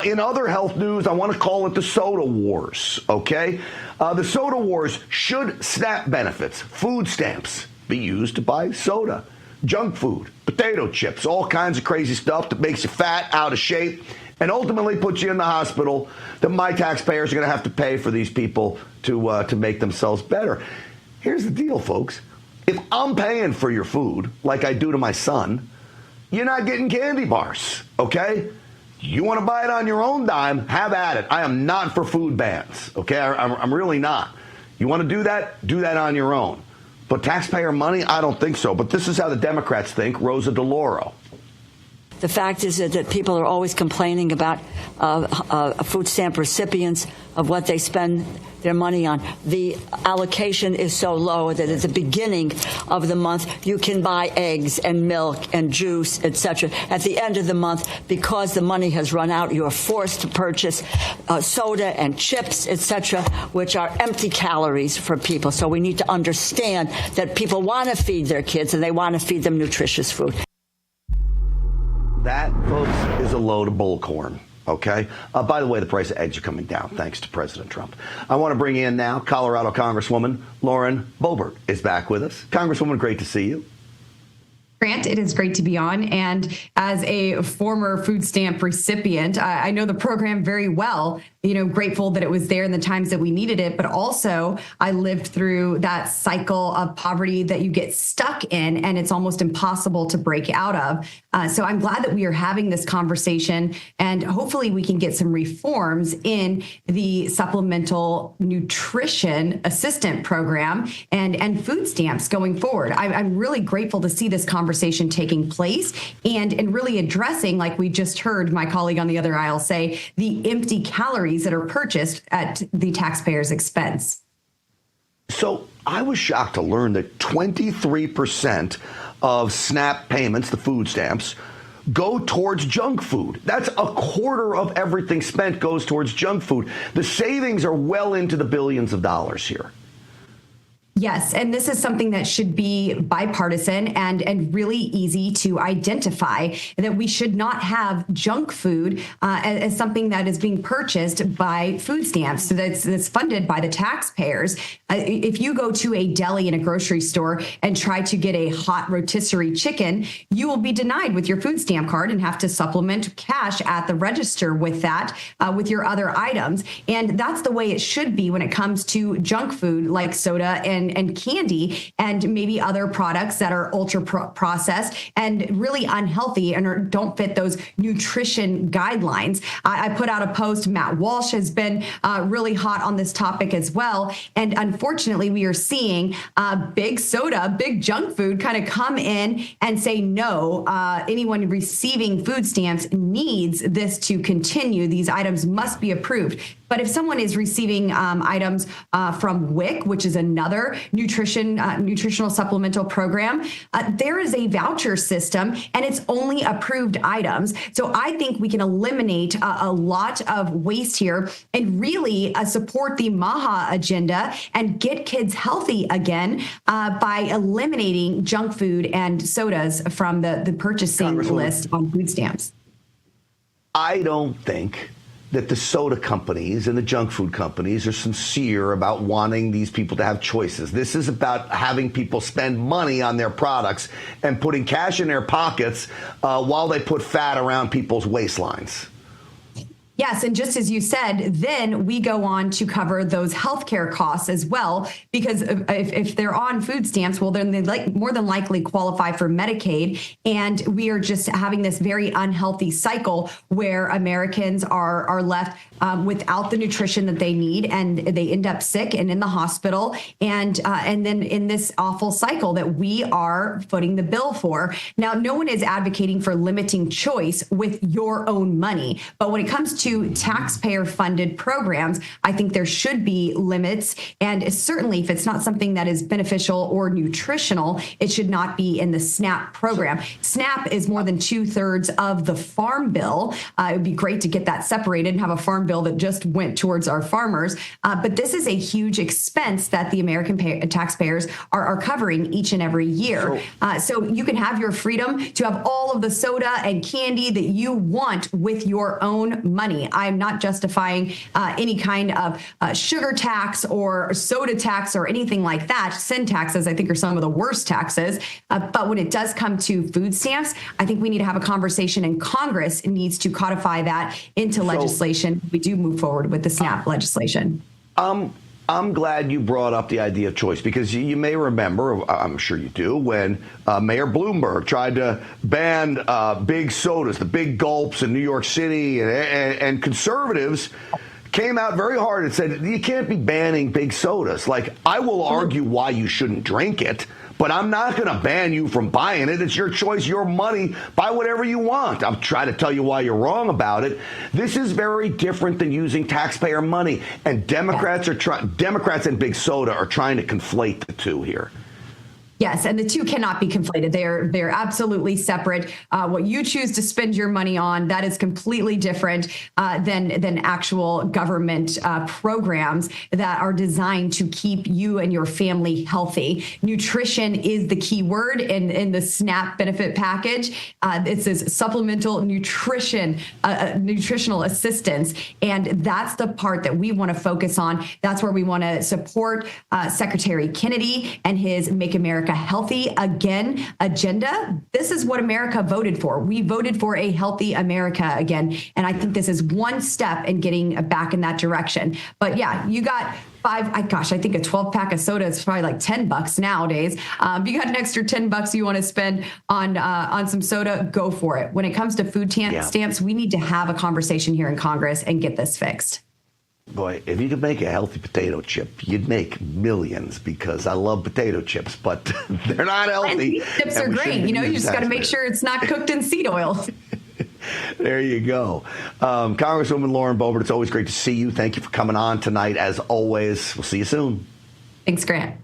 In other health news, I want to call it the soda wars, okay? The soda wars. Should SNAP benefits, food stamps, be used to buy soda, junk food, potato chips, all kinds of crazy stuff that makes you fat, out of shape, and ultimately puts you in the hospital that my taxpayers are going to have to pay for these people to make themselves better? Here's the deal, folks. If I'm paying for your food like I do to my son, you're not getting candy bars, okay? You want to buy it on your own dime, have at it. I am not for food bans, okay? I'm really not. You want to do that on your own. But taxpayer money, I don't think so. But this is how the Democrats think. Rosa DeLauro. The fact is that people are always complaining about food stamp recipients of what they spend their money on. The allocation is so low that at the beginning of the month, you can buy eggs and milk and juice, etc. At the end of the month, because the money has run out, you are forced to purchase soda and chips, etc., which are empty calories for people. So we need to understand that people want to feed their kids and they want to feed them nutritious food. That, folks, is a load of bullcorn, okay? By the way, the price of eggs are coming down, thanks to President Trump. I want to bring in now Colorado Congresswoman Lauren Boebert is back with us. Congresswoman, great to see you. Grant, it is great to be on. And as a former food stamp recipient, I know the program very well, grateful that it was there in the times that we needed it. But also, I lived through that cycle of poverty that you get stuck in, and it's almost impossible to break out of. So I'm glad that we are having this conversation, and hopefully we can get some reforms in the supplemental nutrition assistant program and food stamps going forward. I'm really grateful to see this conversation taking place and really addressing, like we just heard my colleague on the other aisle say, the empty calories that are purchased at the taxpayer's expense. So I was shocked to learn that 23% of SNAP payments, the food stamps, go towards junk food. That's a quarter of everything spent goes towards junk food. The savings are well into the billions of dollars here. Yes, and this is something that should be bipartisan and really easy to identify, that we should not have junk food as something that is being purchased by food stamps, so that's funded by the taxpayers. If you go to a deli in a grocery store and try to get a hot rotisserie chicken, you will be denied with your food stamp card and have to supplement cash at the register with that, with your other items. And that's the way it should be when it comes to junk food like soda and candy and maybe other products that are ultra processed and really unhealthy and don't fit those nutrition guidelines. I put out a post. Matt Walsh has been really hot on this topic as well. And unfortunately, we are seeing big soda, big junk food kind of come in and say, no, anyone receiving food stamps needs this to continue. These items must be approved. But if someone is receiving items from WIC, which is another nutritional supplemental program, there is a voucher system and it's only approved items. So I think we can eliminate a lot of waste here and really support the MAHA agenda and get kids healthy again by eliminating junk food and sodas from the purchasing list on food stamps. I don't think that the soda companies and the junk food companies are sincere about wanting these people to have choices. This is about having people spend money on their products and putting cash in their pockets while they put fat around people's waistlines. Yes, and just as you said, then we go on to cover those healthcare costs as well, because if they're on food stamps, well, then they more than likely qualify for Medicaid, and we are just having this very unhealthy cycle where Americans are left without the nutrition that they need, and they end up sick and in the hospital, and then in this awful cycle that we are footing the bill for. Now, no one is advocating for limiting choice with your own money, but when it comes to taxpayer-funded programs, I think there should be limits. And certainly, if it's not something that is beneficial or nutritional, it should not be in the SNAP program. SNAP is more than 2/3 of the farm bill. It would be great to get that separated and have a farm bill that just went towards our farmers. But this is a huge expense that the American taxpayers are covering each and every year. So you can have your freedom to have all of the soda and candy that you want with your own money. money. I'm not justifying any kind of sugar tax or soda tax or anything like that. Sin taxes, I think, are some of the worst taxes. But when it does come to food stamps, I think we need to have a conversation, and Congress needs to codify that into legislation. We do move forward with the SNAP legislation. I'm glad you brought up the idea of choice, because you may remember, I'm sure you do, when Mayor Bloomberg tried to ban big sodas, the big gulps in New York City, and conservatives came out very hard and said, you can't be banning big sodas. Like, I will argue why you shouldn't drink it, but I'm not going to ban you from buying it. It's your choice, your money. Buy whatever you want. I'll try to tell you why you're wrong about it. This is very different than using taxpayer money. And Democrats and big soda are trying to conflate the two here. Yes, and the two cannot be conflated. They're absolutely separate. What you choose to spend your money on, that is completely different than actual government programs that are designed to keep you and your family healthy. Nutrition is the key word in the SNAP benefit package. It says supplemental nutritional assistance, and that's the part that we want to focus on. That's where we want to support Secretary Kennedy and his Make America Healthy Again agenda. This is what America voted for. We voted for a healthy America again. And I think this is one step in getting back in that direction. But yeah, you got I think a 12-pack of soda is probably like $10 nowadays. You got an extra $10 you want to spend on some soda, go for it. When it comes to food stamps, we need to have a conversation here in Congress and get this fixed. Boy, if you could make a healthy potato chip, you'd make millions, because I love potato chips, but they're not healthy. Chips are great. You just got to make sure it's not cooked in seed oil. There you go. Congresswoman Lauren Boebert, it's always great to see you. Thank you for coming on tonight, as always. We'll see you soon. Thanks, Grant.